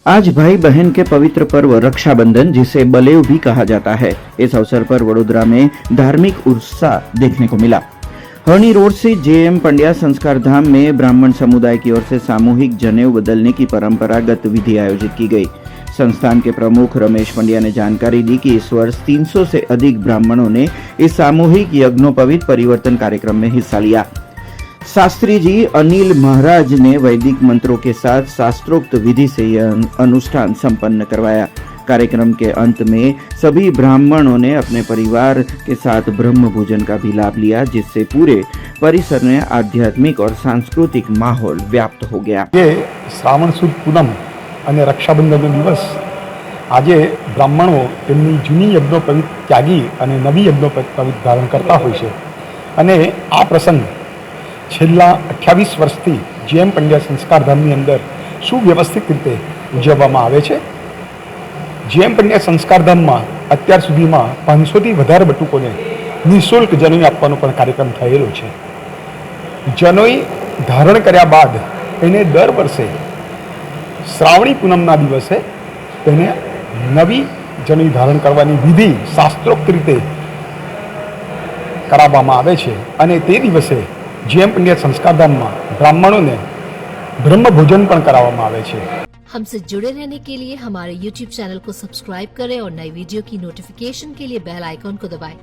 आज भाई बहन के पवित्र पर्व रक्षाबंधन, जिसे बलेव भी कहा जाता है, इस अवसर पर वडोदरा में धार्मिक उत्साह देखने को मिला। हरणी रोड से जेएम पंड्या संस्कार धाम में ब्राह्मण समुदाय की ओर से सामूहिक जनेऊ बदलने की परंपरागत विधि आयोजित की गई। संस्थान के प्रमुख रमेश पंड्या ने जानकारी दी कि इस वर्ष 300 से अधिक ब्राह्मणों ने इस सामूहिक यज्ञोपवीत परिवर्तन कार्यक्रम में हिस्सा लिया। शास्त्री जी अनिल महाराज ने वैदिक मंत्रों के साथ शास्त्रोक्त विधि से यह अनुष्ठान संपन्न करवाया। कार्यक्रम के अंत में सभी ब्राह्मणों ने अपने परिवार के साथ ब्रह्म भोजन का भी लाभ लिया, जिससे पूरे परिसर में आध्यात्मिक और सांस्कृतिक माहौल व्याप्त हो गया। ये श्रावण सुद पूनम અને રક્ષાબંધનનો દિવસ આજે બ્રાહ્મણો તેમની જૂની યજ્ઞોપવિત ત્યાગી અને નવી યજ્ઞોપવિત ધારણ કરતા હોય છે અને આ પ્રસંગ છેલ્લા 28 વર્ષથી જેએમ પંડ્યા સંસ્કારધામની અંદર સુવ્યવસ્થિત રીતે ઉજવવામાં આવે છે। જેએમ પંડ્યા સંસ્કારધામમાં અત્યાર સુધીમાં 500થી વધારે બટુકોને નિઃશુલ્ક જનોઈ આપવાનો પણ કાર્યક્રમ થયેલો છે। જનોઈ ધારણ કર્યા બાદ એને દર વર્ષે श्रावणी पूनमना दिवसे तेने नवी जनेऊ धारण करवानी विधि शास्त्रोक्त रीते कराववामां आवे छे अने ते दिवसे जेएम पंड्या संस्कारधाममां ब्राह्मणोने ब्रह्म भोजन पण कराववामां आवे छे। हमसे जुड़े रहने के लिए हमारे YouTube चैनल को सब्सक्राइब करें और नई वीडियो की नोटिफिकेशन के लिए बेल आइकॉन को दबाएं।